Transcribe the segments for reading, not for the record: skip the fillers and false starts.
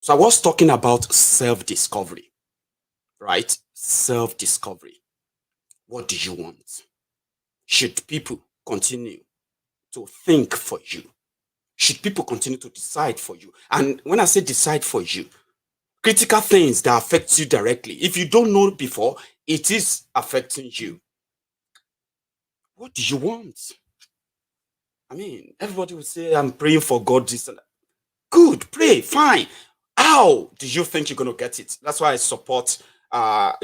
So I was talking about self-discovery, right? Self-discovery. What do you want? Should people continue to think for you? Should people continue to decide for you? And when I say decide for you, critical things that affect you directly. If you don't know before, it is affecting you. What do you want? I mean, everybody will say, I'm praying for God this and that. Good, pray, fine. How do you think you're going to get it? That's why I support, our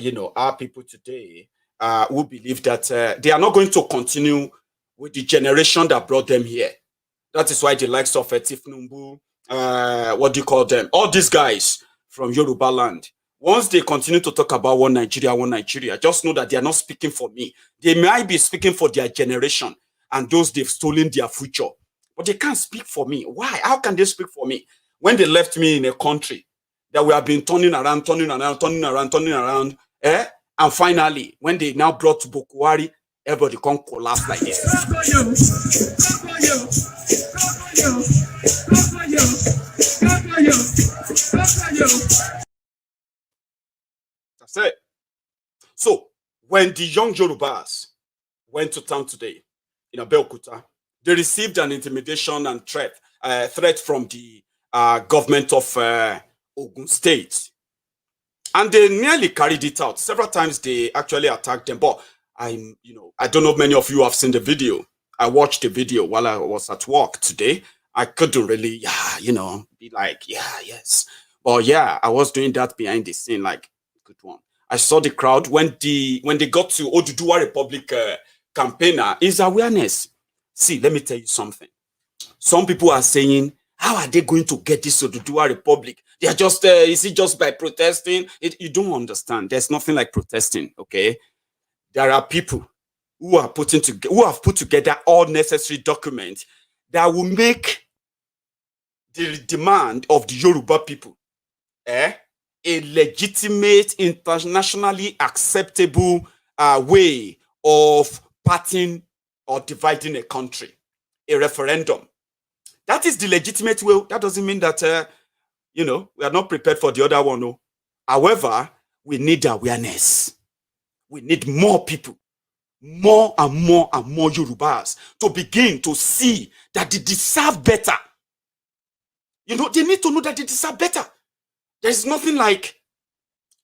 people today who believe that they are not going to continue with the generation that brought them here. That is why the likes of Tifnumbu, what do you call them? All these guys from Yoruba land. Once they continue to talk about one Nigeria, just know that they are not speaking for me. They might be speaking for their generation and those they've stolen their future. But they can't speak for me. Why? How can they speak for me? When they left me in a country that we have been turning around, and finally, when they now brought to Bokuwari, everybody can collapse like this. That's it. So, when the young Yorubas went to town today in Abeokuta, they received an intimidation and threat from the government of Ogun State. And they nearly carried it out. Several times they actually attacked them. But I don't know if many of you have seen the video. I watched the video while I was at work today. I couldn't really, be like, yes. But yeah, I was doing that behind the scene, like, good one. I saw the crowd when they got to Oduduwa Republic campaigner, is awareness. See, let me tell you something. Some people are saying, how are they going to get this Oduduwa Republic? They are just, is it just by protesting? You don't understand. There's nothing like protesting, okay? There are people who have put together all necessary documents that will make the demand of the Yoruba people a legitimate, internationally acceptable way of parting or dividing a country, a referendum. That is the legitimate way. That doesn't mean that, we are not prepared for the other one. No. However, we need awareness. We need more people, more and more and more Yorubas to begin to see that they deserve better. They need to know that they deserve better. There's nothing like,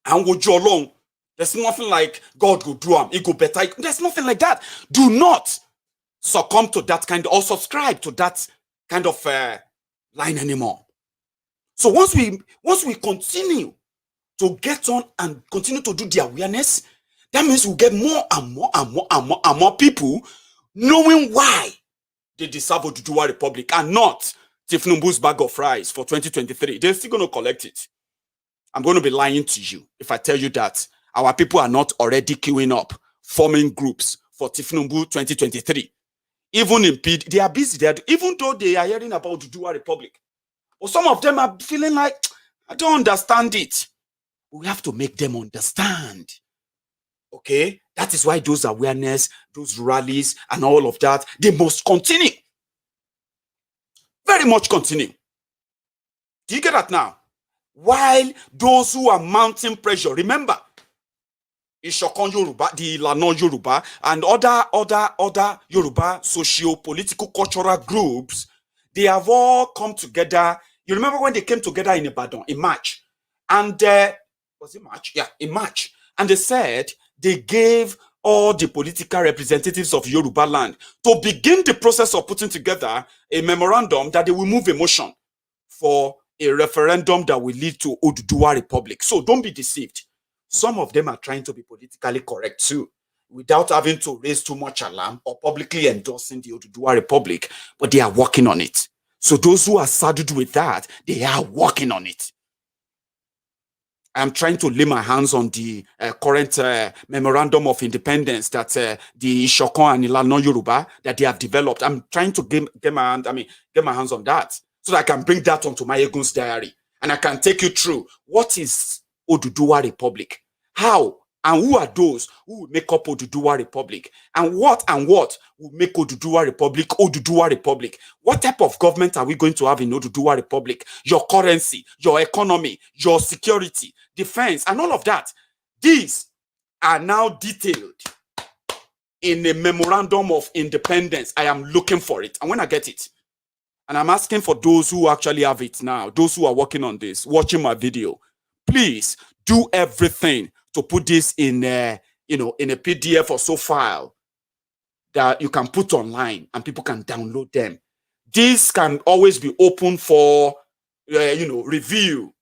and go long. There's nothing like God will do them. It go better. There's nothing like that. Do not succumb to that kind or subscribe to that kind of line anymore. So once we continue to get on and continue to do the awareness, that means we'll get more and more and more and more and more people knowing why they deserve Oduduwa Republic and not Tifnumbu's bag of fries for 2023. They're still going to collect it. I'm going to be lying to you if I tell you that our people are not already queuing up, forming groups for Tifnumbu 2023. Even in PD, they are busy there, even though they are hearing about Oduduwa Republic. But some of them are feeling like, I don't understand it. We have to make them understand. Okay? That is why those awareness, those rallies, and all of that, they must continue. Very much continue. Do you get that now? While those who are mounting pressure, remember, Ishokon Yoruba, the Ilana Yoruba, and other Yoruba socio-political cultural groups, they have all come together. You remember when they came together in Ibadan in March? And was it March? Yeah, in March. And they said they gave all the political representatives of Yoruba land to begin the process of putting together a memorandum that they will move a motion for a referendum that will lead to Oduduwa Republic. So don't be deceived. Some of them are trying to be politically correct too, without having to raise too much alarm or publicly endorsing the Oduduwa Republic, but they are working on it. So those who are saddled with that, they are working on it. I'm trying to lay my hands on the current memorandum of independence that the Ishokon and Ilana Yoruba that they have developed. I'm trying to get my hands on that so that I can bring that onto Maiyegun's diary and I can take you through what is Oduduwa Republic, how And who are those who will make up Oduduwa Republic? And what will make Oduduwa Republic? What type of government are we going to have in Oduduwa Republic? Your currency, your economy, your security, defense, and all of that. These are now detailed in a memorandum of independence. I am looking for it. And when I get it, and I'm asking for those who actually have it now, those who are working on this, watching my video, please do everything to put this in a PDF or so file that you can put online and people can download them. This can always be open for review.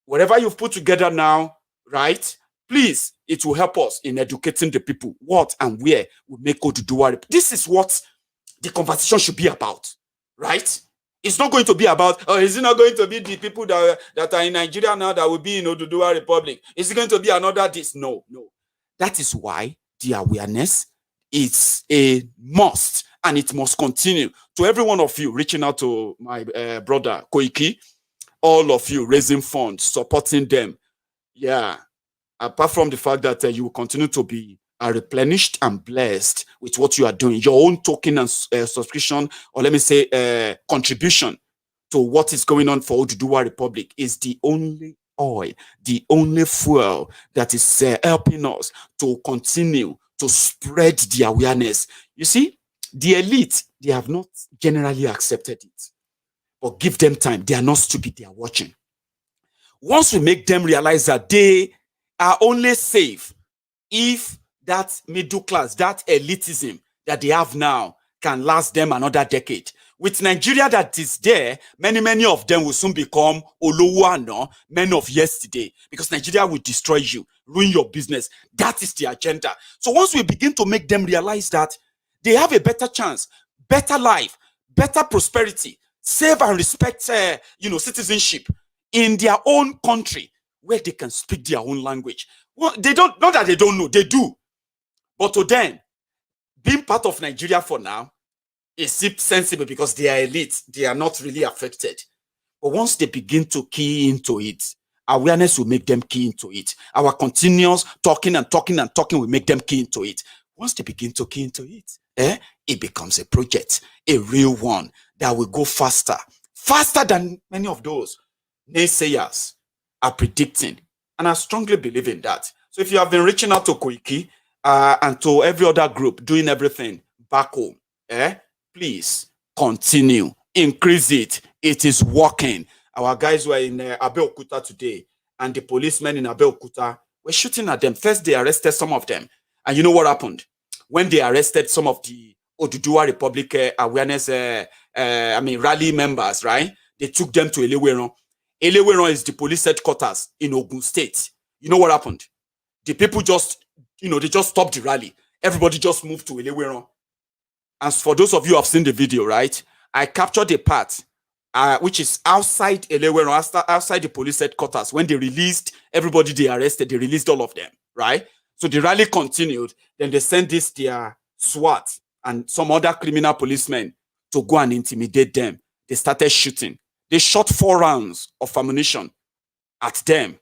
Whatever you've put together now, right? Please, it will help us in educating the people what and where we make Oduduwa. This is what the conversation should be about, right? It's not going to be about, is it not going to be the people that are in Nigeria now that will be in Oduduwa Republic? Is it going to be another this? No. That is why the awareness is a must, and it must continue. To every one of you reaching out to my brother Koiki, all of you raising funds, supporting them. Yeah. Apart from the fact that you will continue to be replenished and blessed with what you are doing, your own token and subscription, or let me say contribution to what is going on for Oduduwa Republic is the only oil, the only fuel that is helping us to continue to spread the awareness. You see, the elite, they have not generally accepted it, but give them time. They are not stupid. They are watching. Once we make them realize that they are only safe if that middle class, that elitism that they have now can last them another decade. With Nigeria that is there, many of them will soon become Olowo, men of yesterday, because Nigeria will destroy you, ruin your business. That is the agenda. So once we begin to make them realize that they have a better chance, better life, better prosperity, safe and respect, citizenship in their own country, where they can speak their own language. Well, they don't, not that they don't know, they do. But to them, being part of Nigeria for now is sensible because they are elite. They are not really affected. But once they begin to key into it, awareness will make them key into it. Our continuous talking will make them key into it. Once they begin to key into it, it becomes a project, a real one that will go faster than many of those naysayers are predicting. And I strongly believe in that. So if you have been reaching out to Koiki and to every other group doing everything back home, please continue, increase it. It is working. Our guys were in Abeokuta today, and the policemen in Abeokuta were shooting at them. First, they arrested some of them. And you know what happened? When they arrested some of the Oduduwa Republic awareness rally members, right? They took them to Eleweron. Eleweron is the police headquarters in Ogun State. You know what happened? The people just, they just stopped the rally. Everybody just moved to Eleweron. And for those of you who have seen the video, right? I captured a part, which is outside Eleweron, outside the police headquarters. When they released everybody they arrested, they released all of them, right? So the rally continued. Then they sent their SWAT and some other criminal policemen to go and intimidate them. They started shooting. They shot 4 rounds of ammunition at them.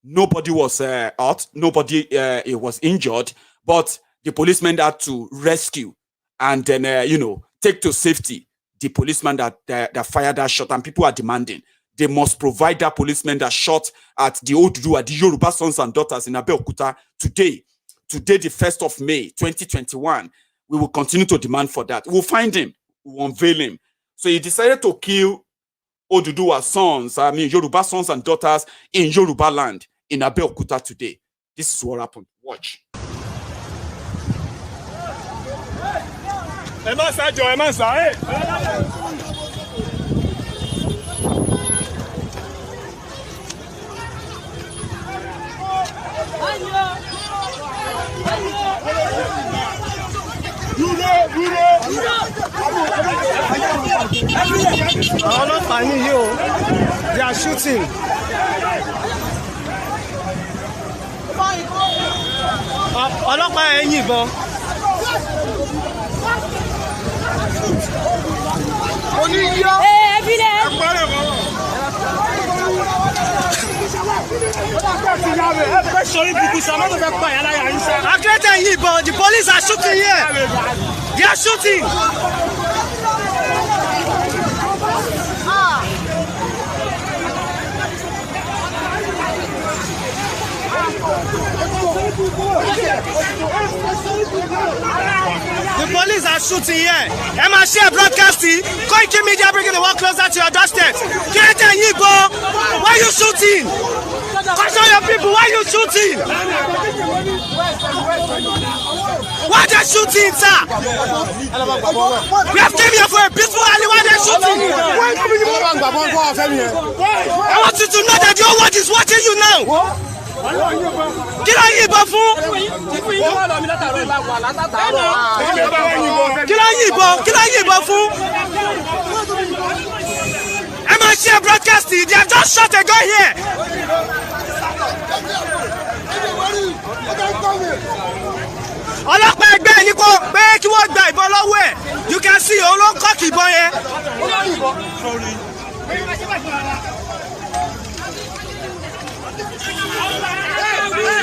Nobody was hurt. Nobody was injured. But the policemen had to rescue and then, take to safety the policeman that fired that shot. And people are demanding they must provide that policeman that shot at the Oduduwa, the Yoruba sons and daughters in Abeokuta today, the 1st of May, 2021. We will continue to demand for that. We'll find him. We'll unveil him. So he decided to kill Oduduwa sons, Yoruba sons and daughters in Yoruba land, in Abeokuta today. This is what happened. Watch. They are shooting. Ọlọ́pàá ẹ̀ yìnbọn. Oníyọ́. Ẹ bí lẹ. The police are shooting here. They are shooting. The police are shooting here. Emma share broadcasting. Koiki Media bringing the world closer to your doorstep. Kirete Yibo, why you shooting? Caution your people, why you shooting? Why they shooting, sir? We have came here for a peaceful rally. Why they shooting? I want you to know that your world is watching you now. Kí ló yìnbọn fún? Kí ló yìnbọn fún? Ẹ máa ṣe broadcasting, they have just shot a guy here. Ọlọ́pàá ẹgbẹ́ ẹni kò pé kí wọ́n gba ìbọn lọ́wọ́ ẹ̀. You can see òun ló ń kọ́kì ìbọn yẹn.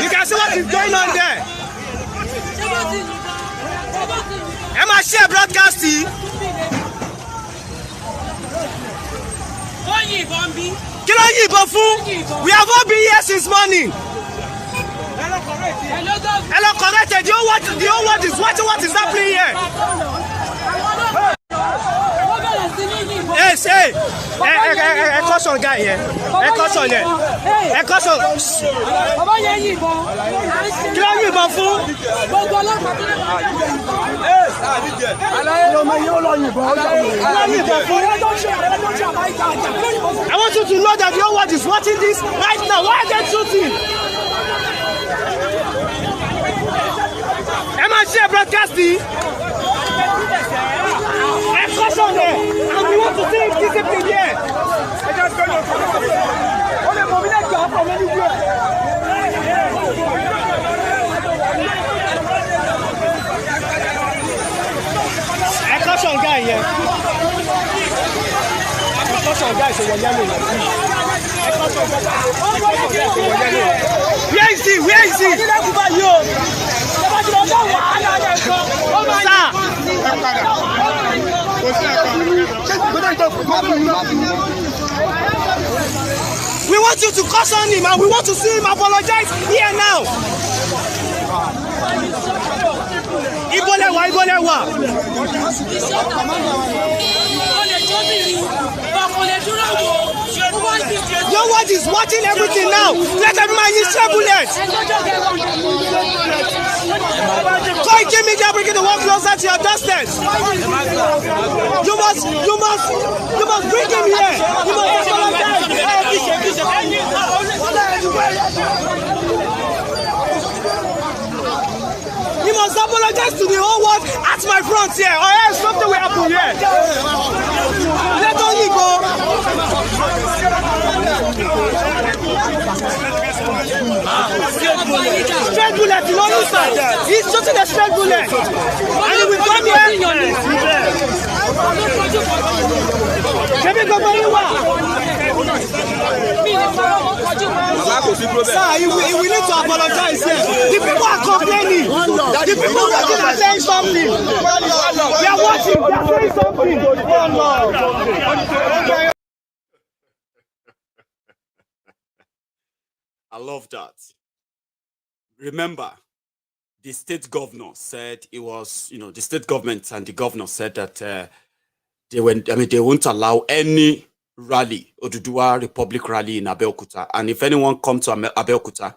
You can see what is going on there. Emma share broadcasting. Kí ló yìnbọn fún? We have all been here since morning. Hello, corrected. The whole world is watching what is happening here. Yes, hey. Caution guy here. Caution here. Caution. Kí ló yìnbọn fún? I want you to know that the whole world is watching this right now. Why are they shooting? Emma share broadcasting. Caution there. And we want to see discipline here. Caution guy here. Caution guy is a yellow. Where is he? Where is he? We want you to caution him and we want to see him apologize here now. Ibolewa. Your word is watching everything now. Let everyone use their bullets. Koiki Media bringing the world closer to your doorstep. You must bring him here. You must apologize. You must apologize to the whole world at my front here, or else something will happen here. Let only go. Straight bullet, you know this side. He's shooting a straight bullet. And he will come here. Sir, we need to apologize here. The people are complaining. The people watching are saying something. They are watching, they are saying something. I love that. Remember, the state governor said it was, the state government and the governor said that they won't allow any rally, Oduduwa Republic rally in Abeokuta. And if anyone comes to Abeokuta,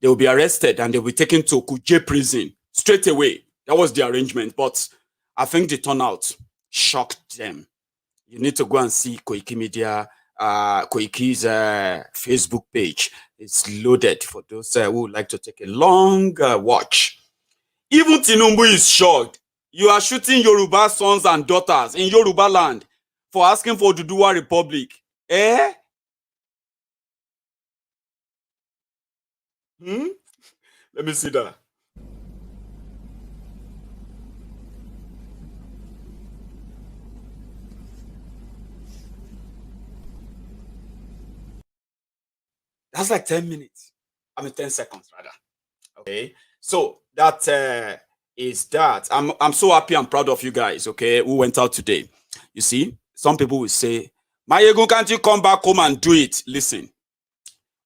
they will be arrested and they will be taken to Kuje prison straight away. That was the arrangement. But I think the turnout shocked them. You need to go and see Koiki Media, Koiki's Facebook page. It's loaded for those who would like to take a long watch. Even Tinubu is shocked. You are shooting Yoruba sons and daughters in Yoruba land for asking for Oduduwa Republic. Eh? Let me see that. That's like 10 minutes. 10 seconds rather. Okay. So that is that. I'm so happy and proud of you guys, okay, who went out today. You see, some people will say, Maiyegun, can't you come back home and do it? Listen,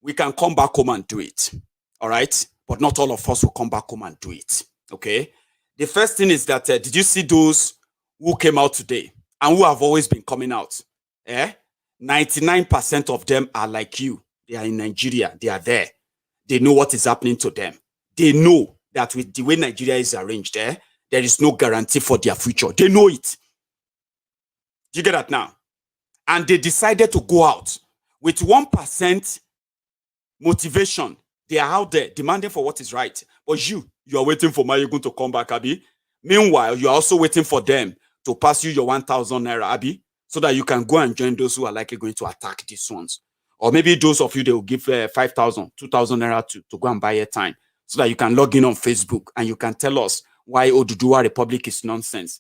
we can come back home and do it. All right. But not all of us will come back home and do it. Okay. The first thing is that, did you see those who came out today and who have always been coming out? 99% of them are like you. They are in Nigeria. They are there. They know what is happening to them. They know that with the way Nigeria is arranged, there is no guarantee for their future. They know it. Do you get that now? And they decided to go out with 1% motivation. They are out there demanding for what is right. But you are waiting for Maiyegun to come back, Abi. Meanwhile, you are also waiting for them to pass you your 1,000 naira, Abi, so that you can go and join those who are likely going to attack these ones. Or maybe those of you, they will give 5,000, 2,000 naira to go and buy your time so that you can log in on Facebook and you can tell us why Oduduwa Republic is nonsense.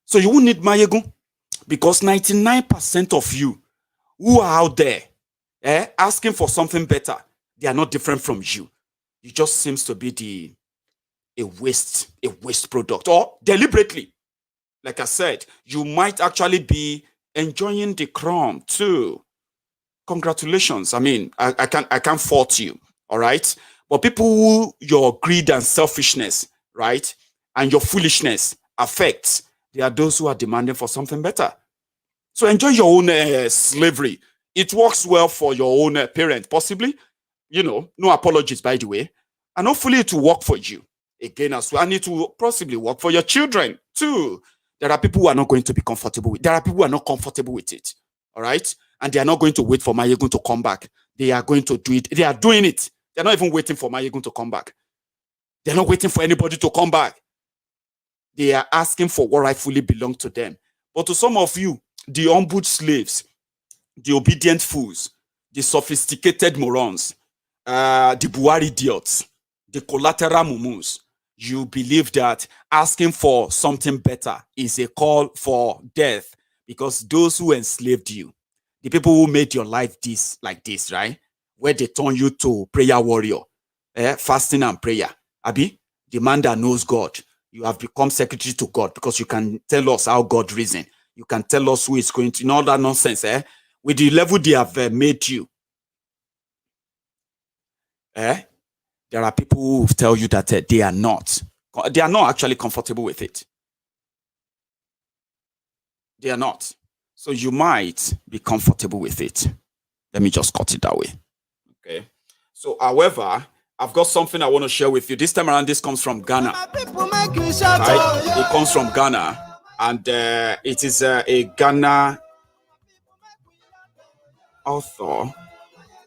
So you won't need Maiyegun because 99% of you who are out there asking for something better, they are not different from you. It just seems to be a waste product, or deliberately. Like I said, you might actually be enjoying the crumb too. Congratulations. I mean, I can't fault you, all right? But people who your greed and selfishness, right, and your foolishness affects, they are those who are demanding for something better. So enjoy your own slavery. It works well for your own parent, possibly. You know, no apologies, by the way. And hopefully it will work for you again as well. And it will possibly work for your children too. There are people who are not going to be comfortable with it. There are people who are not comfortable with it. All right? And they are not going to wait for Maiyegun to come back. They are going to do it. They are doing it. They're not even waiting for Maiyegun to come back. They're not waiting for anybody to come back. They are asking for what rightfully belongs to them. But to some of you, the humbled slaves, the obedient fools, the sophisticated morons, the Buhari idiots, the collateral mumus, you believe that asking for something better is a call for death because those who enslaved you, the people who made your life like this, right? Where they turn you to prayer warrior, fasting and prayer. Abi, the man that knows God, you have become secretary to God because you can tell us how God reasons. You can tell us who is going to, all that nonsense, with the level they have made you. There are people who tell you that they are not actually comfortable with it. They are not. So you might be comfortable with it. Let me just cut it that way. Okay. So, however, I've got something I want to share with you. This time around, this comes from Ghana. Right? It comes from Ghana. And it is a Ghana author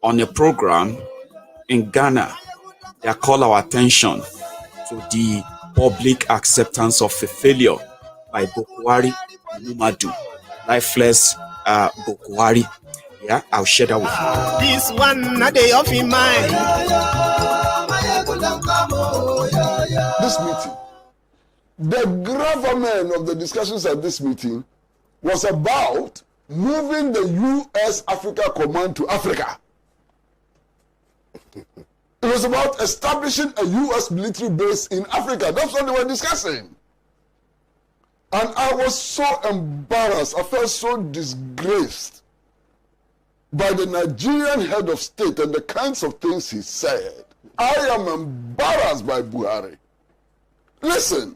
on a program in Ghana that call our attention to the public acceptance of a failure by Bokwari Numadu, lifeless Bokwari. Yeah, I'll share that with you. This one, not day off in mind. This meeting, the gravamen of the discussions at this meeting was about moving the U.S. Africa Command to Africa. It was about establishing a U.S. military base in Africa. That's what they were discussing. And I was so embarrassed. I felt so disgraced by the Nigerian head of state and the kinds of things he said. I am embarrassed by Buhari. Listen.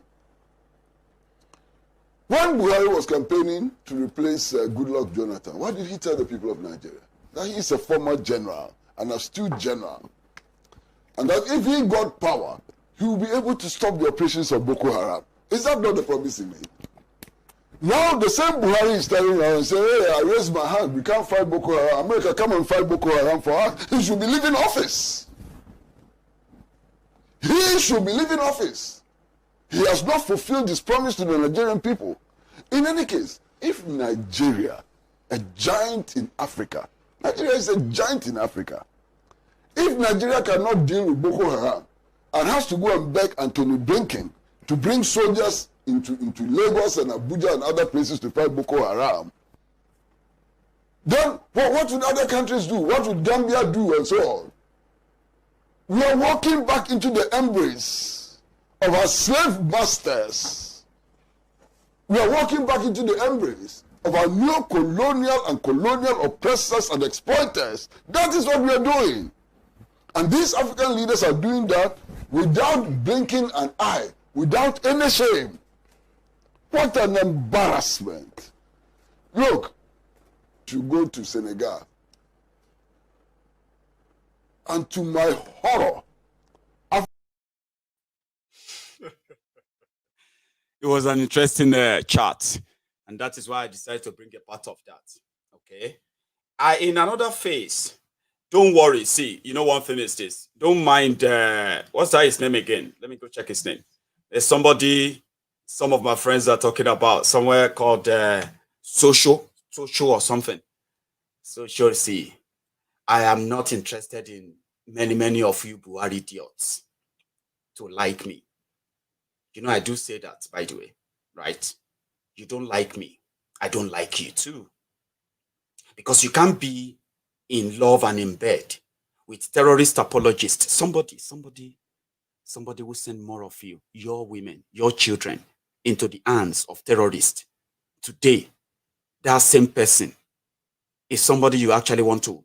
When Buhari was campaigning to replace Goodluck Jonathan, what did he tell the people of Nigeria? That he is a former general, an astute general. And that if he got power, he will be able to stop the operations of Boko Haram. Is that not the promise he made? Now the same Buhari is standing around and saying, hey, I raise my hand, we can't fight Boko Haram. America, come and fight Boko Haram for us. He should be leaving office. He should be leaving office. He has not fulfilled his promise to the Nigerian people. In any case, if Nigeria, a giant in Africa, Nigeria is a giant in Africa. If Nigeria cannot deal with Boko Haram and has to go and beg Anthony Blinken to bring soldiers into Lagos and Abuja and other places to fight Boko Haram, Then what would other countries do? What would Gambia do, and so on? We are walking back into the embrace of our slave masters. We are walking back into the embrace of our neo-colonial and colonial oppressors and exploiters. That is what we are doing. And these African leaders are doing that without blinking an eye, without any shame. What an embarrassment. Look, to go to Senegal, and to my horror, it was an interesting chat, and that is why I decided to bring a part of that. Okay, in another phase, don't worry. See, you know, one thing is this: don't mind. What's that his name again? Let me go check his name. There's somebody. Some of my friends are talking about somewhere called social or something. Social. See, I am not interested in many of you Buhari idiots to like me. You know, I do say that, by the way, right? You don't like me. I don't like you too. Because you can't be in love and in bed with terrorist apologists. Somebody will send more of you, your women, your children, into the hands of terrorists. Today, that same person is somebody you actually want to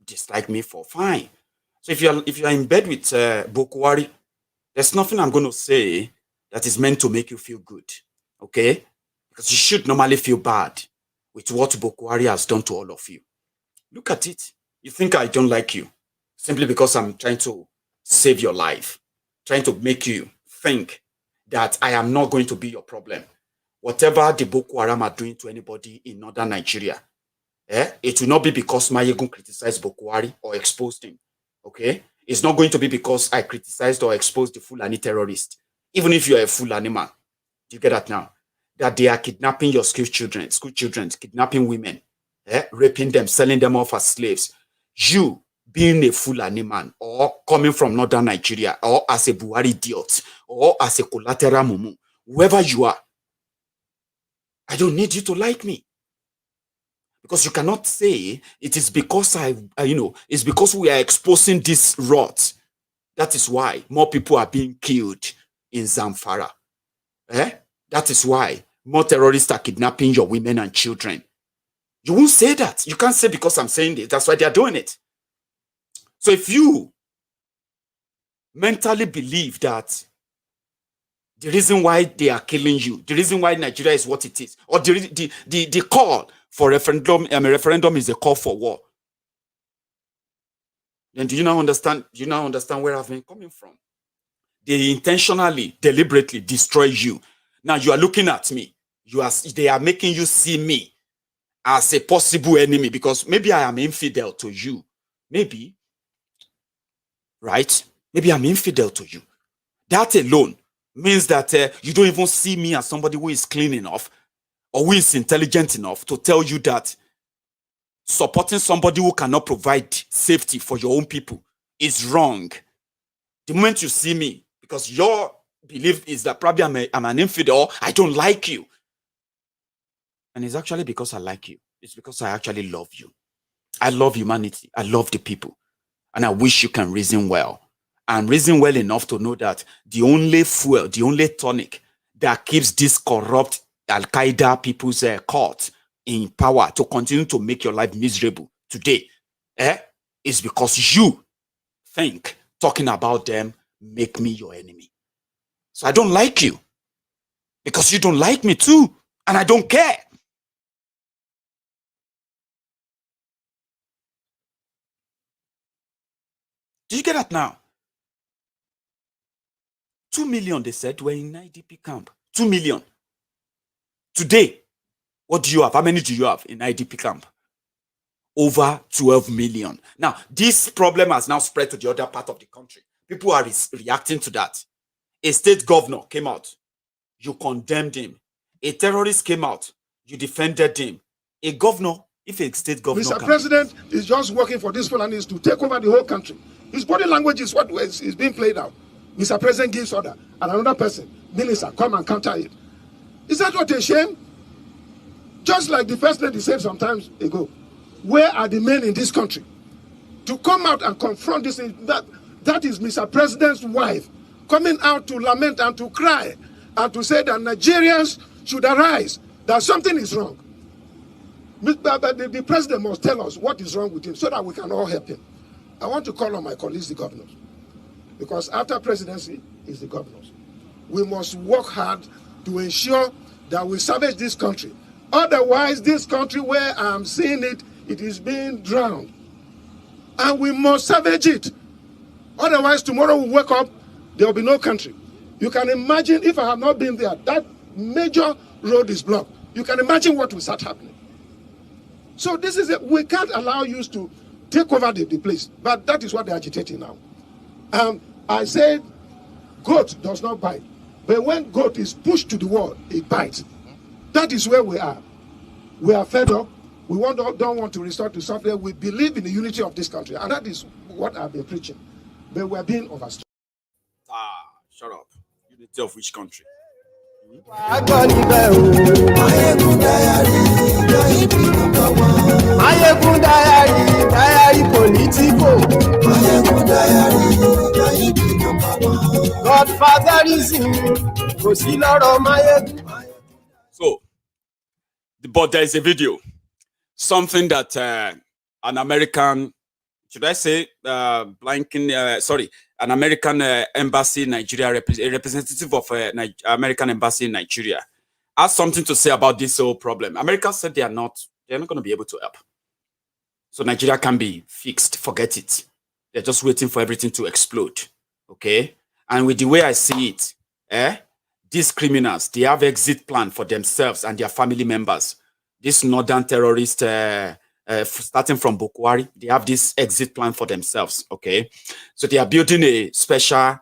dislike me for. Fine. So if you're in bed with Bokwari, there's nothing I'm going to say that is meant to make you feel good. Okay? Because you should normally feel bad with what Bokwari has done to all of you. Look at it. You think I don't like you simply because I'm trying to save your life, trying to make you think that I am not going to be your problem. Whatever the Boko Haram are doing to anybody in northern Nigeria, it will not be because Maiyegun criticized Boko Haram or exposed him. Okay? It's not going to be because I criticized or exposed the Fulani terrorist. Even if you're a Fulani man. Do you get that now? That they are kidnapping your school children, kidnapping women, raping them, selling them off as slaves. You, being a Fulani man, or coming from northern Nigeria, or as a Buhari idiot, or as a collateral mumu, whoever you are, I don't need you to like me. Because you cannot say it is because it's because we are exposing this rot. That is why more people are being killed in Zamfara. That is why more terrorists are kidnapping your women and children. You won't say that. You can't say because I'm saying it. That's why they are doing it. So if you mentally believe that the reason why they are killing you, the reason why Nigeria is what it is, or the call for referendum is a call for war, then do you now understand? Do you now understand where I've been coming from? They intentionally, deliberately destroy you. Now you are looking at me. They are making you see me as a possible enemy because maybe I am infidel to you. Maybe. Right? Maybe I'm infidel to you. That alone means that you don't even see me as somebody who is clean enough or who is intelligent enough to tell you that supporting somebody who cannot provide safety for your own people is wrong. The moment you see me, because your belief is that probably I'm an infidel, I don't like you. And it's actually because I like you. It's because I actually love you. I love humanity. I love the people. And I wish you can reason well. And reason well enough to know that the only fuel, the only tonic that keeps this corrupt Al-Qaeda people's caught in power to continue to make your life miserable today is because you think talking about them make me your enemy. So I don't like you because you don't like me too. And I don't care. Do you get that now? 2 million, they said, were in IDP camp. 2 million. Today, what do you have? How many do you have in IDP camp? Over 12 million. Now, this problem has now spread to the other part of the country. People are reacting to that. A state governor came out. You condemned him. A terrorist came out. You defended him. A governor, if a state governor... Mr. President is just working for this Fulanis to take over the whole country. His body language is what is being played out. Mr. President gives order, and another person, minister, come and counter it. Is that not a shame? Just like the first lady said some time ago, where are the men in this country to come out and confront this? That is Mr. President's wife coming out to lament and to cry and to say that Nigerians should arise, that something is wrong. The president must tell us what is wrong with him so that we can all help him. I want to call on my colleagues, the governors, because after presidency is the governors. We must work hard to ensure that we salvage this country. Otherwise, this country where I'm seeing it, it is being drowned. And we must salvage it. Otherwise, tomorrow we wake up, there will be no country. You can imagine if I have not been there, that major road is blocked. You can imagine what will start happening. So this is it. We can't allow you to take over the place. But that is what they're agitating now. I said, goat does not bite. But when goat is pushed to the wall, it bites. That is where we are. We are fed up. We don't want to resort to suffering. We believe in the unity of this country. And that is what I've been preaching. But we're being overstretched. Shut up. Unity of which country? Maiyegun diary Politico. Godfatherism kò sí lọ́rọ̀ Maiyegun. So, but there is a video, something that an American, should I say, an American embassy in Nigeria, a representative of American embassy in Nigeria, has something to say about this whole problem. America said they're not going to be able to help. So Nigeria can be fixed. Forget it. They're just waiting for everything to explode. Okay? And with the way I see it, these criminals, they have exit plan for themselves and their family members. These northern terrorists, starting from Bukwari, they have this exit plan for themselves. Okay? So they are building a special,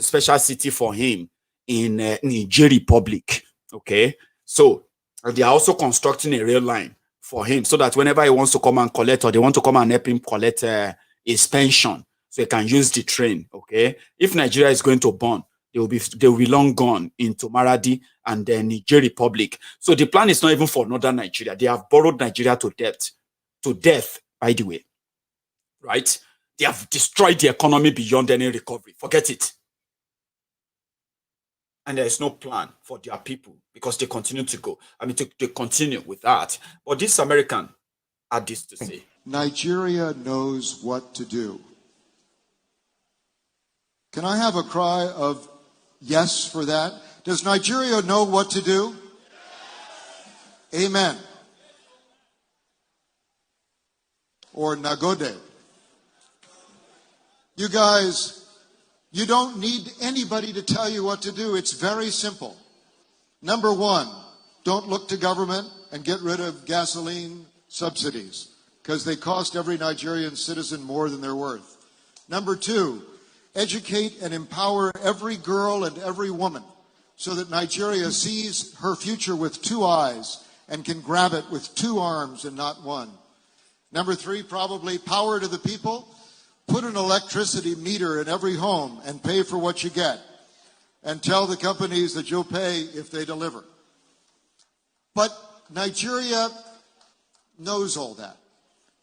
special city for him in Niger Republic. Okay? So they are also constructing a rail line for him so that whenever he wants to come and collect, or they want to come and help him collect his pension, so he can use the train. Okay, if Nigeria is going to burn, they will be long gone into Maradi and then Niger Republic. So the plan is not even for northern Nigeria. They have borrowed Nigeria to death, by the way. Right? They have destroyed the economy beyond any recovery. Forget it. And there is no plan for their people because they continue to go. I mean, they continue with that. But this American had this to say. Nigeria knows what to do. Can I have a cry of yes for that? Does Nigeria know what to do? Yes. Amen. Or Nagode. You guys, you don't need anybody to tell you what to do. It's very simple. Number one, don't look to government and get rid of gasoline subsidies because they cost every Nigerian citizen more than they're worth. Number two, educate and empower every girl and every woman so that Nigeria sees her future with two eyes and can grab it with two arms and not one. Number three, probably power to the people. Put an electricity meter in every home and pay for what you get. And tell the companies that you'll pay if they deliver. But Nigeria knows all that.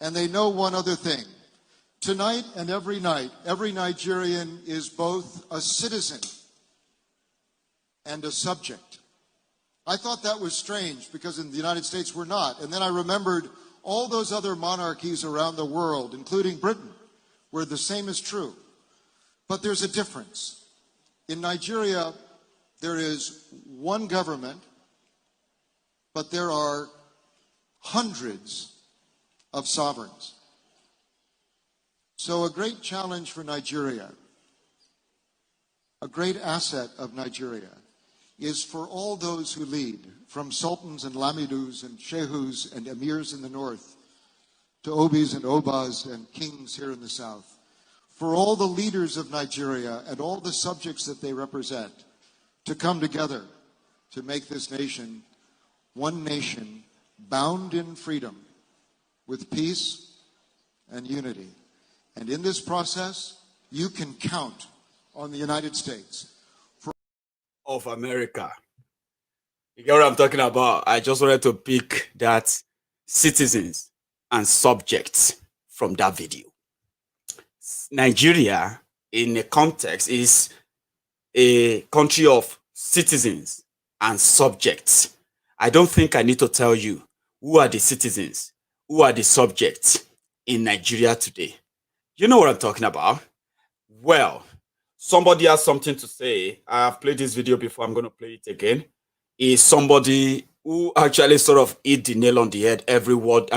And they know one other thing. Tonight and every night, every Nigerian is both a citizen and a subject. I thought that was strange because in the United States we're not. And then I remembered all those other monarchies around the world, including Britain, where the same is true. But there's a difference. In Nigeria, there is one government, but there are hundreds of sovereigns. So a great challenge for Nigeria, a great asset of Nigeria, is for all those who lead, from sultans and lamidus and shehus and emirs in the north, to obis and obas and kings here in the south, for all the leaders of Nigeria and all the subjects that they represent to come together to make this nation one nation bound in freedom with peace and unity. And in this process, you can count on the United States. Of America. You get what I'm talking about? I just wanted to pick that citizens and subjects from that video. Nigeria, in a context, is a country of citizens and subjects. I don't think I need to tell you who are the citizens, who are the subjects in Nigeria today. You know what I'm talking about? Well, somebody has something to say. I've played this video before. I'm going to play it again. Is somebody who actually sort of hit the nail on the head. Every word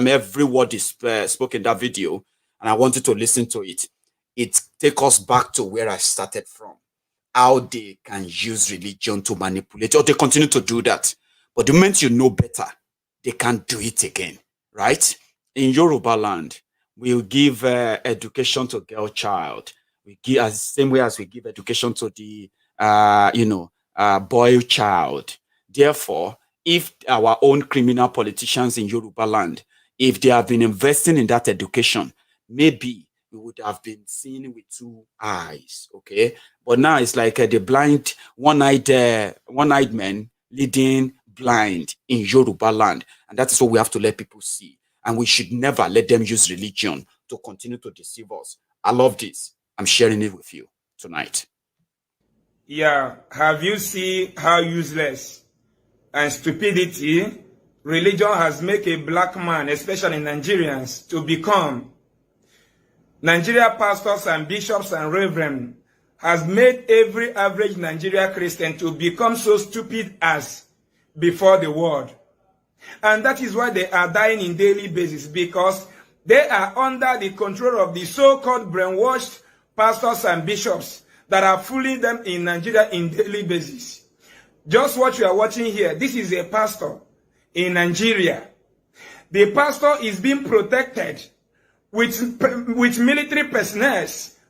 is spoken in that video, and I want you to listen to it. It takes us back to where I started from. How they can use religion to manipulate, or they continue to do that. But the moment you know better, they can't do it again, right? In Yoruba land, we'll give education to girl child. We give as same way as we give education to the boy child. Therefore, if our own criminal politicians in Yoruba land, if they have been investing in that education, maybe we would have been seeing with two eyes, okay? But now it's like the blind, one-eyed man leading blind in Yoruba land. And that is what we have to let people see. And we should never let them use religion to continue to deceive us. I love this. I'm sharing it with you tonight. Yeah, have you seen how useless and stupidity religion has made a black man, especially Nigerians, to become? Nigeria pastors and bishops and reverends has made every average Nigeria Christian to become so stupid as before the world. And that is why they are dying in daily basis, because they are under the control of the so-called brainwashed pastors and bishops that are fooling them in Nigeria in daily basis. Just what you are watching here, this is a pastor in Nigeria. The pastor is being protected with military personnel,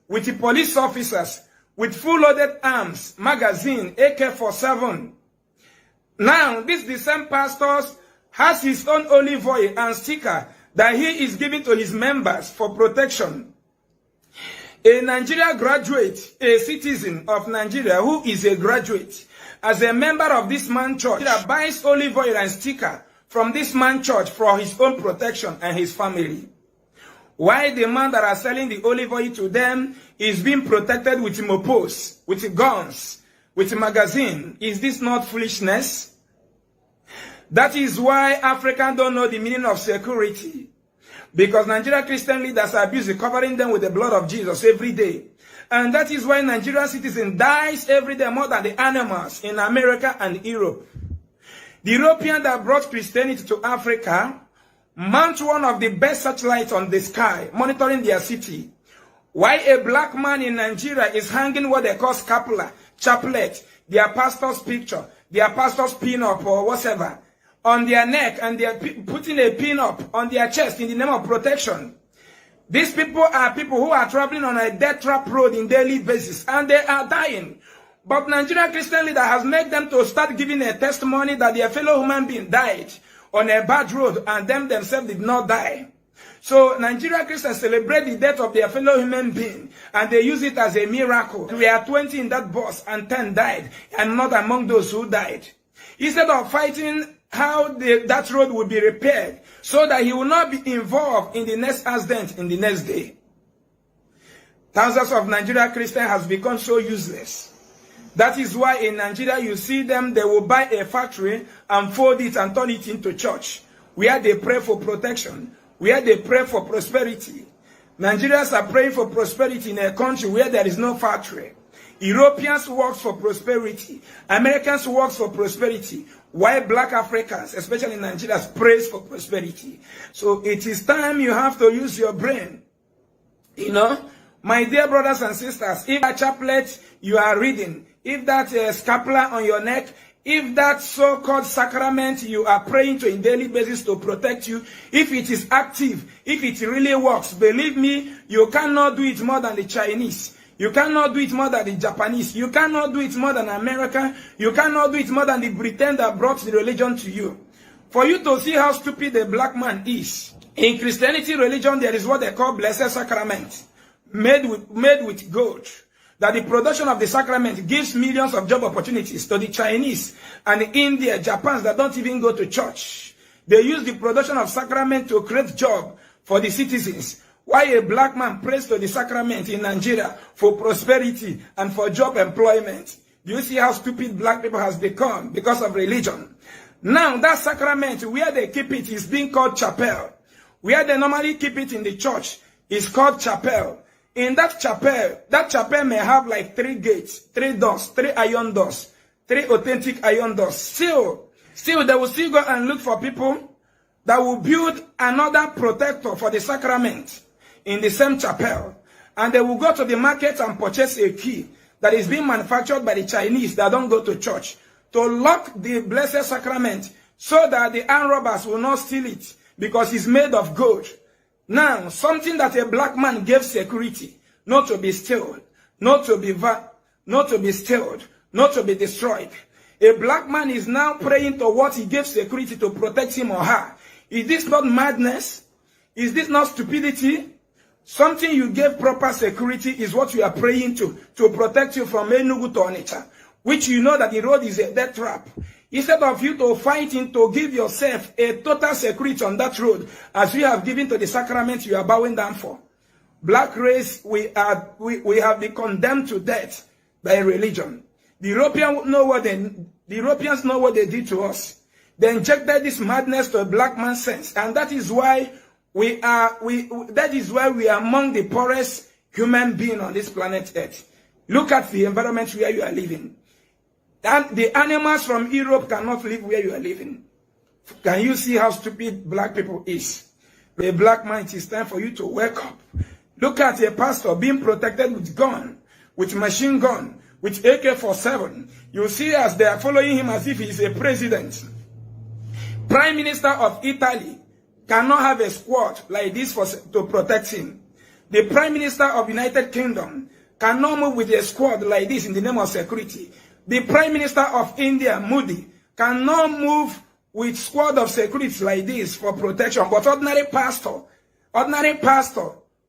with police officers, with full-loaded arms, magazine, AK-47. Now, the same pastor has his own olive oil and sticker that he is giving to his members for protection. A Nigeria graduate, a citizen of Nigeria who is a graduate, as a member of this man church, that buys olive oil and sticker from this man church for his own protection and his family. Why the man that are selling the olive oil to them is being protected with mopos, with guns, with magazine? Is this not foolishness? That is why Africans don't know the meaning of security. Because Nigerian Christian leaders abuse covering them with the blood of Jesus every day. And that is why Nigerian citizens dies every day more than the animals in America and Europe. The European that brought Christianity to Africa mount one of the best satellites on the sky, monitoring their city. Why a black man in Nigeria is hanging what they call scapula, chaplet, their pastor's picture, their pastor's pin-up or whatever, on their neck, and they are putting a pin-up on their chest in the name of protection. These people are people who are traveling on a death trap road in daily basis, and they are dying. But Nigerian Christian leader has made them to start giving a testimony that their fellow human being died on a bad road, and them themselves did not die. So Nigerian Christians celebrate the death of their fellow human being, and they use it as a miracle. We are 20 in that bus, and 10 died, and not among those who died. Instead of fighting how that road will be repaired, so that he will not be involved in the next accident in the next day. Thousands of Nigerian Christians has become so useless. That is why in Nigeria you see them, they will buy a factory and fold it and turn it into church, where they pray for protection, where they pray for prosperity. Nigerians are praying for prosperity in a country where there is no factory. Europeans work for prosperity. Americans work for prosperity. Why black Africans, especially in Nigeria, prays for prosperity. So it is time you have to use your brain. You know, my dear brothers and sisters, if that chaplet you are reading, if that scapula on your neck, if that so-called sacrament you are praying to in daily basis to protect you, if it is active, if it really works, believe me, you cannot do it more than the Chinese. You cannot do it more than the Japanese. You cannot do it more than America. You cannot do it more than the Britain that brought the religion to you. For you to see how stupid the black man is. In Christianity religion, there is what they call blessed sacrament, made with gold. That the production of the sacrament gives millions of job opportunities to the Chinese and the India, Japans that don't even go to church. They use the production of sacrament to create job for the citizens. Why a black man prays to the sacrament in Nigeria for prosperity and for job employment. Do you see how stupid black people has become because of religion? Now that sacrament where they keep it is being called chapel. Where they normally keep it in the church is called chapel. In that chapel may have like 3 gates, 3 doors, 3 iron doors, 3 authentic iron doors. Still, they will still go and look for people that will build another protector for the sacrament in the same chapel. And they will go to the market and purchase a key that is being manufactured by the Chinese that don't go to church to lock the blessed sacrament so that the armed robbers will not steal it because it's made of gold. Now, something that a black man gave security, not to be stolen, not to be stolen, not to be destroyed. A black man is now praying to what he gave security to protect him or her. Is this not madness? Is this not stupidity? Something you gave proper security is what you are praying to protect you from Enugu to Onitsha, which you know that the road is a death trap. Instead of you to fighting to give yourself a total security on that road, as you have given to the sacrament you are bowing down for. Black race, we have been condemned to death by religion. The Europeans know what they did to us. They injected this madness to a black man's sense, and that is why we are among the poorest human beings on this planet Earth. Look at the environment where you are living. And the animals from Europe cannot live where you are living. Can you see how stupid black people is? A black man, it is time for you to wake up. Look at a pastor being protected with gun, with machine gun, with AK-47. You see as they are following him as if he is a president. Prime Minister of Italy cannot have a squad like this to protect him. The Prime Minister of United Kingdom cannot move with a squad like this in the name of security. The Prime Minister of India, Modi, cannot move with squad of security like this for protection. But ordinary pastor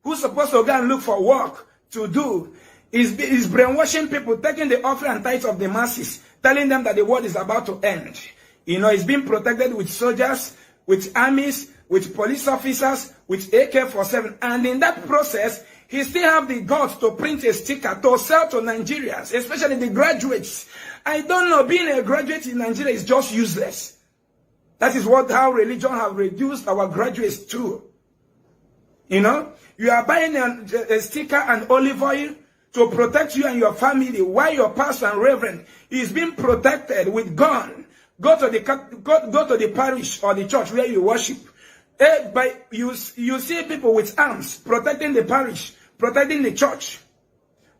who's supposed to go and look for work to do, is brainwashing people, taking the offering and tithes of the masses, telling them that the world is about to end. You know, he's being protected with soldiers, with armies, with police officers, with AK-47. And in that process, he still have the guts to print a sticker to sell to Nigerians, especially the graduates. I don't know, being a graduate in Nigeria is just useless. That is how religion have reduced our graduates too. You know, you are buying a sticker and olive oil to protect you and your family, while your pastor and reverend is being protected with gun. Go to the parish or the church where you worship. You see people with arms protecting the parish, protecting the church,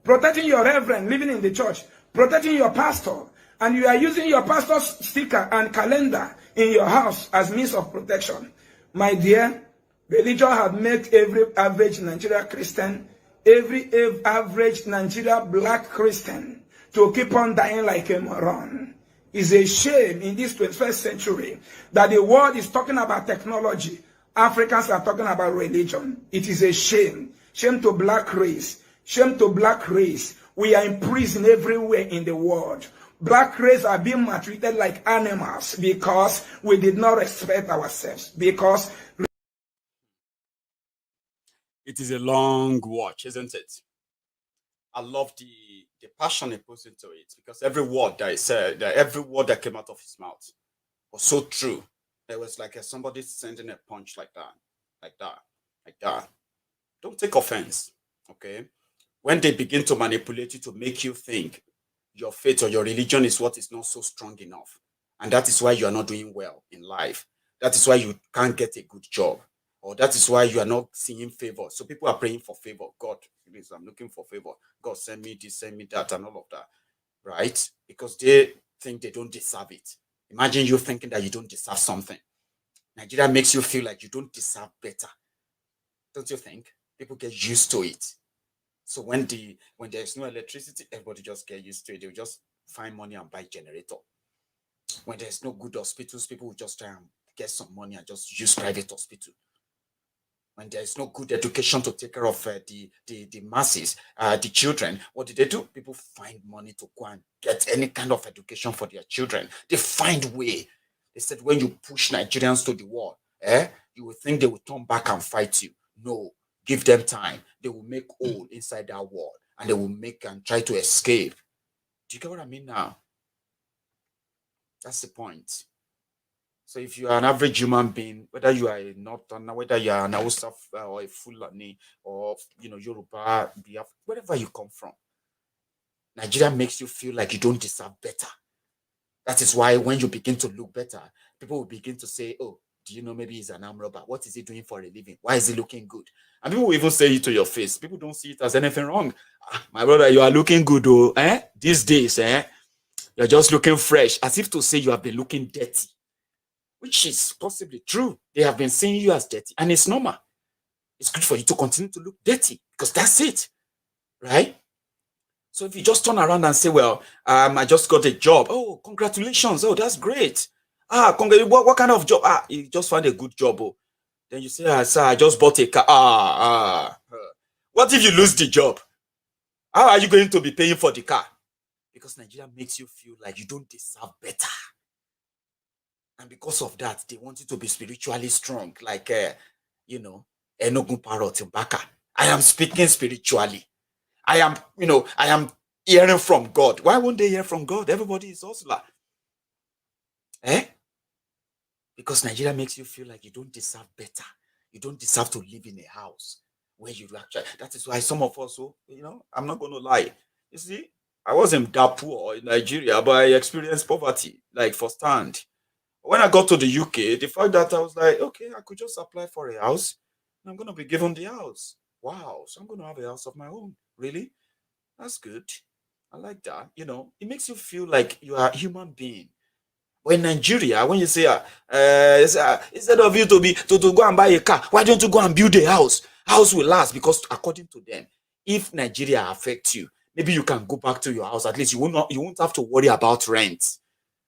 protecting your reverend living in the church, protecting your pastor, and you are using your pastor's sticker and calendar in your house as means of protection. My dear, religion has made every average Nigeria Christian, every average Nigeria black Christian to keep on dying like a moron. It's a shame in this 21st century that the world is talking about technology. Africans are talking about religion. It is a shame. Shame to black race. Shame to black race. We are in prison everywhere in the world. Black race are being maltreated like animals because we did not respect ourselves. Because it is a long watch, isn't it? I love the passion he puts into it, because every word that he said, every word that came out of his mouth was so true. It was like somebody sending a punch like that. Don't take offense, okay? When they begin to manipulate you to make you think your faith or your religion is what is not so strong enough, and that is why you are not doing well in life. That is why you can't get a good job, or that is why you are not seeing favor. So people are praying for favor. God, please, I'm looking for favor. God, send me this, send me that, and all of that, right? Because they think they don't deserve it. Imagine you thinking that you don't deserve something. Nigeria makes you feel like you don't deserve better. Don't you think? People get used to it. So when there's no electricity, everybody just get used to it. They'll just find money and buy generator. When there's no good hospitals, people will just try and get some money and just use private hospital. When there's no good education to take care of the masses, the children, what do? People find money to go and get any kind of education for their children. They find way. They said when you push Nigerians to the wall, you will think they will turn back and fight you. No, give them time. They will make hole inside that wall and they will make and try to escape. Do you get what I mean now? That's the point. So if you are an average human being, whether you are a Northerner, whether you are an Hausa or a Fulani or Yoruba, Biafra, wherever you come from, Nigeria makes you feel like you don't deserve better. That is why when you begin to look better, people will begin to say, "Oh, do you know maybe he's an armed robber? What is he doing for a living? Why is he looking good?" And people will even say it to your face. People don't see it as anything wrong. My brother, you are looking good, oh, eh? These days, eh? You're just looking fresh, as if to say you have been looking dirty, which is possibly true. They have been seeing you as dirty, and it's normal. It's good for you to continue to look dirty because that's it, right? So if you just turn around and say, "Well, I just got a job. Oh, congratulations. Oh, that's great. What kind of job? You just found a good job. Oh." Then you say, "Sir, I just bought a car." What if you lose the job? How are you going to be paying for the car? Because Nigeria makes you feel like you don't deserve better. And because of that, they want you to be spiritually strong. Like, Enogun Parrot in Baka. I am speaking spiritually. I am hearing from God. Why won't they hear from God? Everybody is hustler. Because Nigeria makes you feel like you don't deserve better. You don't deserve to live in a house where you actually. That is why some of us, I'm not going to lie. You see, I wasn't that poor in Nigeria, but I experienced poverty, like firsthand. When I got to the UK, the fact that I was like, okay, I could just apply for a house and I'm going to be given the house. Wow. So I'm going to have a house of my own. Really? That's good. I like that. It makes you feel like you are a human being. But in Nigeria, when you say, instead of you to go and buy a car, why don't you go and build a house? House will last because according to them, if Nigeria affects you, maybe you can go back to your house. At least you won't have to worry about rent.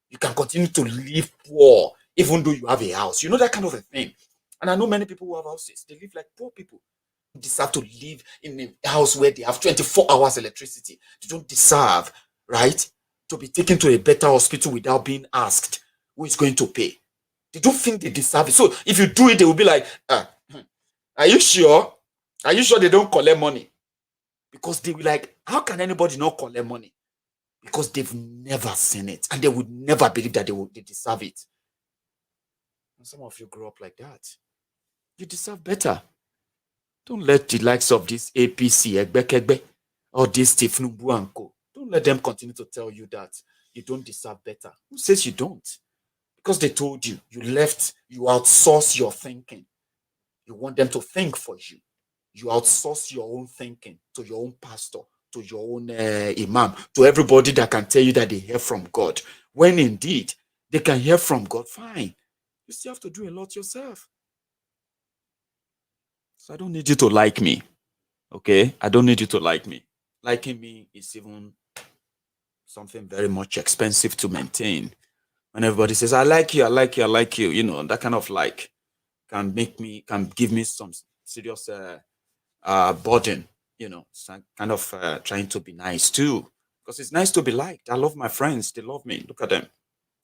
You can continue to live poor even though you have a house. That kind of a thing. And I know many people who have houses. They live like poor people. They deserve to live in a house where they have 24 hours electricity. They don't deserve, right, to be taken to a better hospital without being asked who is going to pay. They don't think they deserve it. So if you do it, they will be like, are you sure? Are you sure they don't collect money? Because they will like, how can anybody not collect money? Because they've never seen it and they would never believe that they deserve it. And some of you grow up like that. You deserve better. Don't let the likes of this APC, Egbekegbe, or this Tifnubu and Co. Don't let them continue to tell you that you don't deserve better. Who says you don't? Because they told you, you outsource your thinking. You want them to think for you. You outsource your own thinking to your own pastor, to your own imam, to everybody that can tell you that they hear from God. When indeed they can hear from God, fine. You still have to do a lot yourself. So I don't need you to like me. Okay? I don't need you to like me. Liking me is even something very much expensive to maintain. When everybody says, I like you, I like you, I like you, that kind of like can give me some serious burden, so kind of trying to be nice too. Because it's nice to be liked. I love my friends. They love me. Look at them.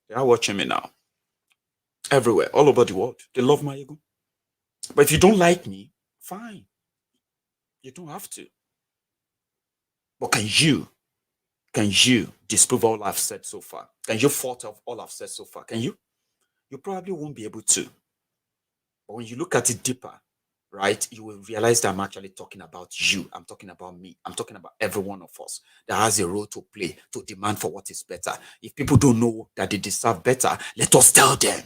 They are watching me now. Everywhere, all over the world. They love Maiyegun. But if you don't like me, fine. You don't have to. But can you disprove all I've said so far? Can you fault of all I've said so far? Can you? You probably won't be able to. But when you look at it deeper, right, you will realize that I'm actually talking about you. I'm talking about me. I'm talking about every one of us that has a role to play to demand for what is better. If people don't know that they deserve better, let us tell them.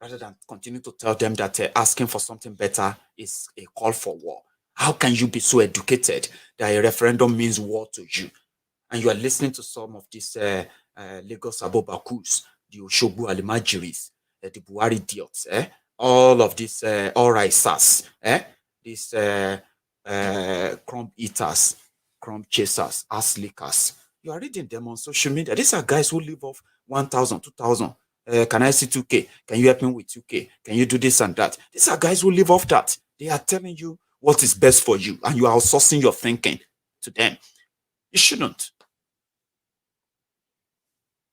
Rather than continue to tell them that asking for something better is a call for war. How can you be so educated that a referendum means war to you? And you are listening to some of these Lagos Abobakus, the Oshogbo Alimajiris, the Buhari idiots, all of these all-risers, these crumb eaters, crumb chasers, ass lickers. You are reading them on social media. These are guys who live off 1,000, 2,000. Can I see 2K? Can you help me with 2K? Can you do this and that? These are guys who live off that. They are telling you what is best for you, and you are outsourcing your thinking to them. You shouldn't.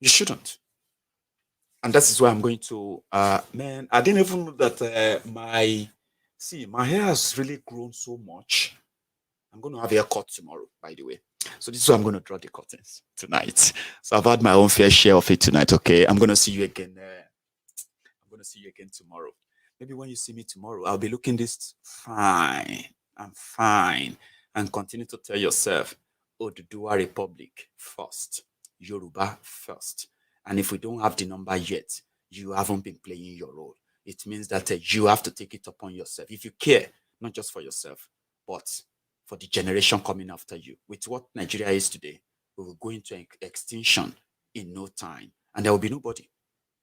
You shouldn't. And that is why I'm going to, man, I didn't even know that my hair has really grown so much. I'm going to have a haircut tomorrow, by the way. So this is why I'm going to draw the curtains tonight. So I've had my own fair share of it tonight, okay? I'm going to see you again. I'm going to see you again tomorrow. Maybe when you see me tomorrow, I'll be looking this fine. I'm fine. And continue to tell yourself, Oduduwa Republic first. Yoruba first. And if we don't have the number yet, you haven't been playing your role. It means that you have to take it upon yourself. If you care, not just for yourself, but for the generation coming after you. With what Nigeria is today, we will go into extinction in no time. And there will be nobody.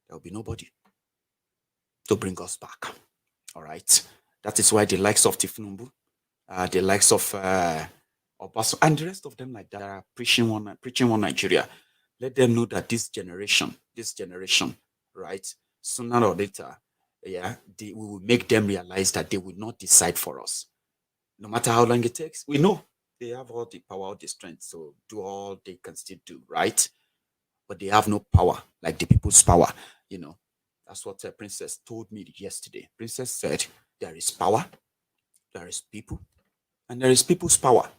There will be nobody to bring us back. All right? That is why the likes of Tifnumbu, the likes of Obasanjo, and the rest of them like that are preaching one Nigeria. Let them know that this generation, right, sooner or later, we will make them realize that they will not decide for us. No matter how long it takes, we know they have all the power, all the strength, to do all they can still do, right? But they have no power, like the people's power, you know. That's what Princess told me yesterday. Princess said, there is power, there is people, and there is people's power,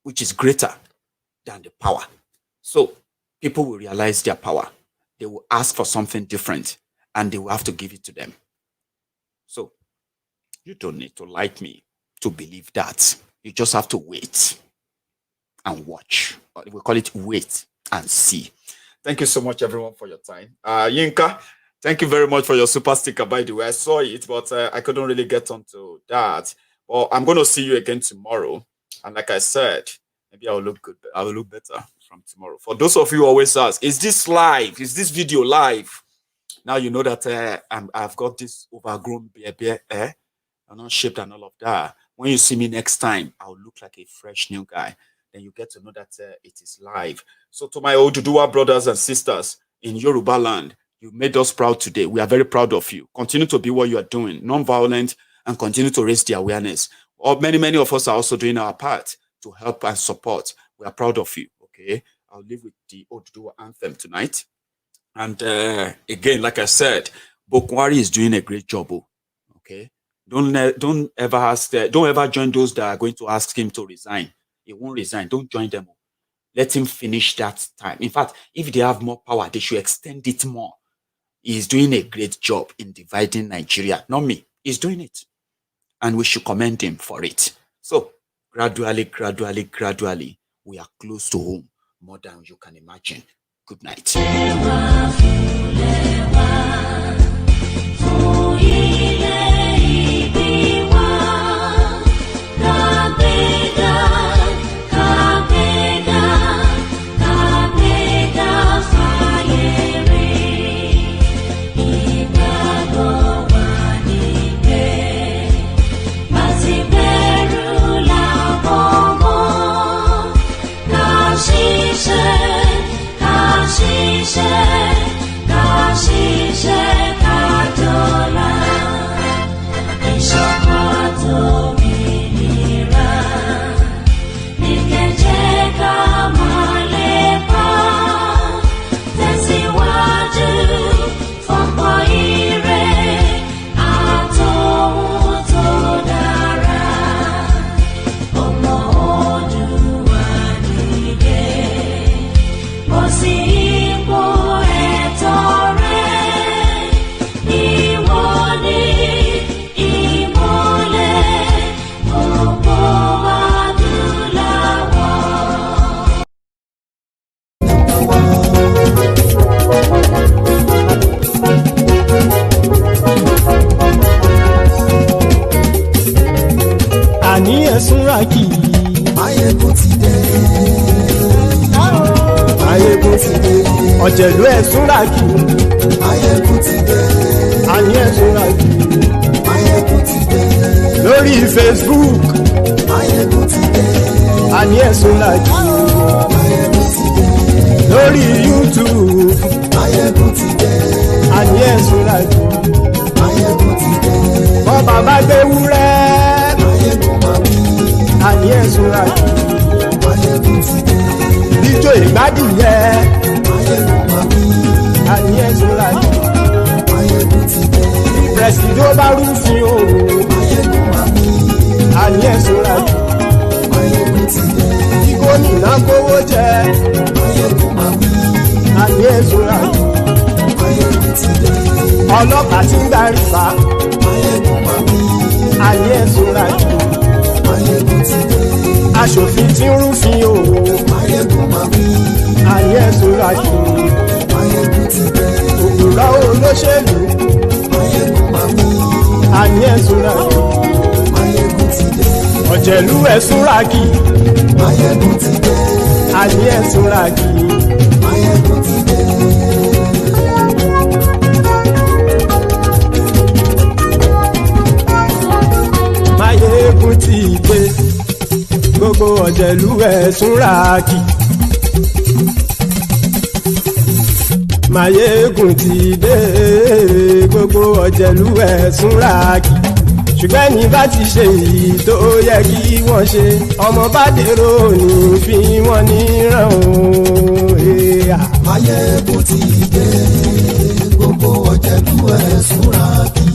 which is greater than the power. So people will realize their power. They will ask for something different, and they will have to give it to them. So you don't need to like me to believe that. You just have to wait and watch. We call it wait and see. Thank you so much, everyone, for your time. Yinka, thank you very much for your super sticker, by the way. I saw it, but I couldn't really get onto that. Well, I'm going to see you again tomorrow. And like I said, maybe I will look good. I will look better from tomorrow. For those of you who always ask, is this live? Is this video live? Now you know that I've got this overgrown beard, I'm not shaped and all of that. When you see me next time, I'll look like a fresh new guy. Then you get to know that it is live. So to my Oduduwa brothers and sisters in Yoruba land, you made us proud today. We are very proud of you. Continue to be what you are doing, non-violent, and continue to raise the awareness. Many of us are also doing our part to help and support. We are proud of you, okay? I'll leave with the Oduduwa anthem tonight. And again, like I said, Bokwari is doing a great job, okay? Don't ever join those that are going to ask him to resign. He won't resign. Don't join them. Let him finish that time. In fact, if they have more power, they should extend it more. He's doing a great job in dividing Nigeria. Not me. He's doing it. And we should commend him for it. So, gradually, we are close to home more than you can imagine. Good night. Maiyegun ti dé. Maiyegun ti dé. Ọ̀jẹ̀lú Ẹ̀súnràkì. Maiyegun ti dé. Àní Ẹ̀súnràkì. Maiyegun ti dé. Lórí Facebook. Maiyegun ti dé. Àní Ẹ̀súnràkì. Maiyegun ti dé. Lórí YouTube. Maiyegun ti dé. Àní Ẹ̀súnràkì. Maiyegun ti dé. Bọ́ bàbá gbé wúrẹ́. Maiyegun máa wí. Àní Ẹ̀súnràkì. Maiyegun ti dé. Bíjó ìgbádìí yẹ. Maiyegun máa wí. Àní Ẹ̀súnràkì. pẹ̀sìdó bá rúfin o. Maiyegun mami. Àní ẹ̀sùn rájì. Maiyegun ti dé. Kí gómìnà kówó jẹ. Maiyegun mami. Àní ẹ̀sùn rájì. Maiyegun ti dé. Ọlọ́pàá tí ń darí bá. Maiyegun mami. Àní ẹ̀sùn rájì. Maiyegun ti dé. Aṣòfin tí ń rúfin o. Maiyegun mami. Àní ẹ̀sùn rájì. Maiyegun ti dé. Òkúra olóṣèlú. Maiyegun mami. Àní ẹ̀sùn rájì. Maiyegun ti dé. Ọ̀jẹ̀lú ẹ̀sùn rájì. Maiyegun ti dé. Àní ẹ̀sùn rájì. Maiyegun ti dé. Maiyegun ti dé. Gbogbo ọ̀jẹ̀lú ẹ̀sùn rájì. Maiyegun ti dé. Gbogbo ọ̀jẹ̀lú ẹ̀sùn rájì. Ṣùgbọ́n ní bá ti ṣe èyí tó yẹ kí wọ́n ṣe, ọmọ bá dèrò ní fi wọ́n níran o. Maiyegun ti dé. Gbogbo ọ̀jẹ̀lú ẹ̀sùn rájì.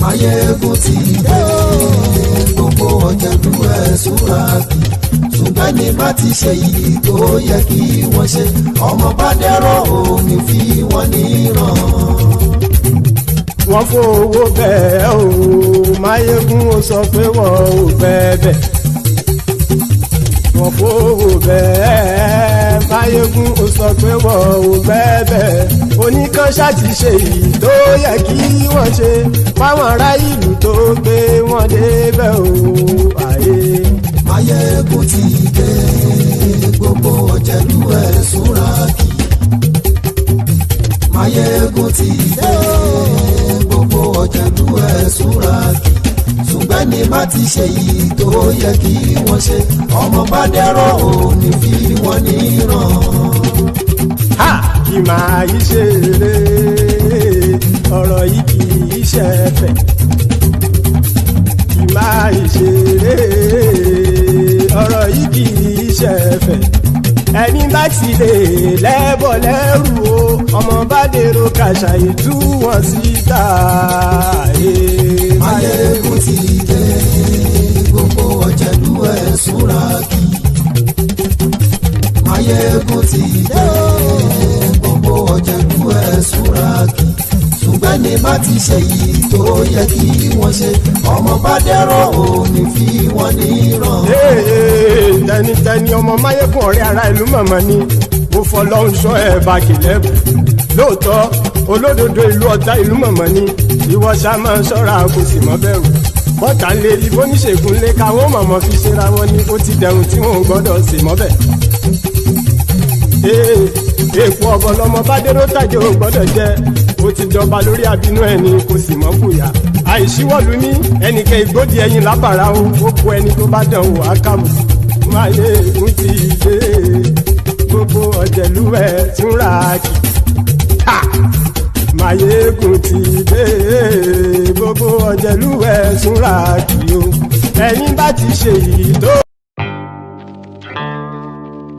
Maiyegun ti dé. Gbogbo ọ̀jẹ̀lú ẹ̀sùn rájì. Ṣùgbọ́n ní bá ti ṣe èyí tó yẹ kí wọ́n ṣe, ọmọ bá dèrò ní fi wọ́n níran. Wọ́n fowó bẹ́ẹ̀ o, Maiyegun ó sọ pé wọ́n ò fẹ́ bẹ̀. Wọ́n fowó bẹ́ẹ̀, Maiyegun ó sọ pé wọ́n ò fẹ́ bẹ̀. Oníkanṣá ti ṣe èyí tó yẹ kí wọ́n ṣe fáwọn ará ìlú tó gbé wọn débẹ̀ o. Maiyegun ti dé. Gbogbo ọ̀jẹ̀lú ẹ̀sùn rájì. Maiyegun ti dé. Gbogbo ọ̀jẹ̀lú ẹ̀sùn rájì. Ṣùgbọ́n ní bá ti ṣe èyí tó yẹ kí wọ́n ṣe, ọmọ bá dẹ́rọ̀ òní fi wọ́n níran. Ha! Kì máa yí ṣe eré, ọ̀rọ̀ yìí kì í ṣe ẹ̀fẹ̀. Kì máa yí ṣe eré, ọ̀rọ̀ yìí kì í ṣe ẹ̀fẹ̀. Ẹni bá ti lè lẹ́bọ̀ lẹ́rù o, ọmọ bá dèrò kàṣà ìtú wọn síta. Maiyegun ti dé. Gbogbo ọ̀jẹ̀lú ẹ̀sùn rájì. Maiyegun ti dé. Gbogbo ọ̀jẹ̀lú ẹ̀sùn rájì. Ṣùgbọ́n ní bá ti ṣe èyí tó yẹ kí wọ́n ṣe, ọmọ bá dẹ́rọ̀ òní fi wọ́n níran. Tẹnitẹni ọmọ Maiyegun ọ̀rẹ́ ara ìlú mọ̀mọ́ ni mo fọlọ́hún sọ ẹ̀ bá kìlẹ́bù. Lóòótọ́ olódodo ìlú ọ̀tá ìlú mọ̀mọ́ ni ìwọ ṣá máa ń ṣọ́ra kò sì mọ́ bẹ̀rù. Bọ́tà ń lé ibo níṣègùn lé káwọn mọ̀mọ́ fi ṣera wọn ni ó ti dẹrùn tí wọn ò gbọ́dọ̀ sè mọ́bẹ̀. Èèpo ọ̀bọ lọmọ bá dérò tàjẹ́ ò gbọ́dọ̀ jẹ́, ó ti jọba lórí àbínú ẹni kò sì mọ́ fòyà. Àìsíwọ́lu ní ẹnìkẹ́ ìgbódì ẹyin lábàrá o, ó kó ẹni tó bá dán wò á kàbùkù. Maiyegun ti dé. Gbogbo ọ̀jẹ̀lú ẹ̀sùn rájì. Maiyegun ti dé. Gbogbo ọ̀jẹ̀lú ẹ̀sùn rájì o. Ẹni bá ti ṣe èyí tó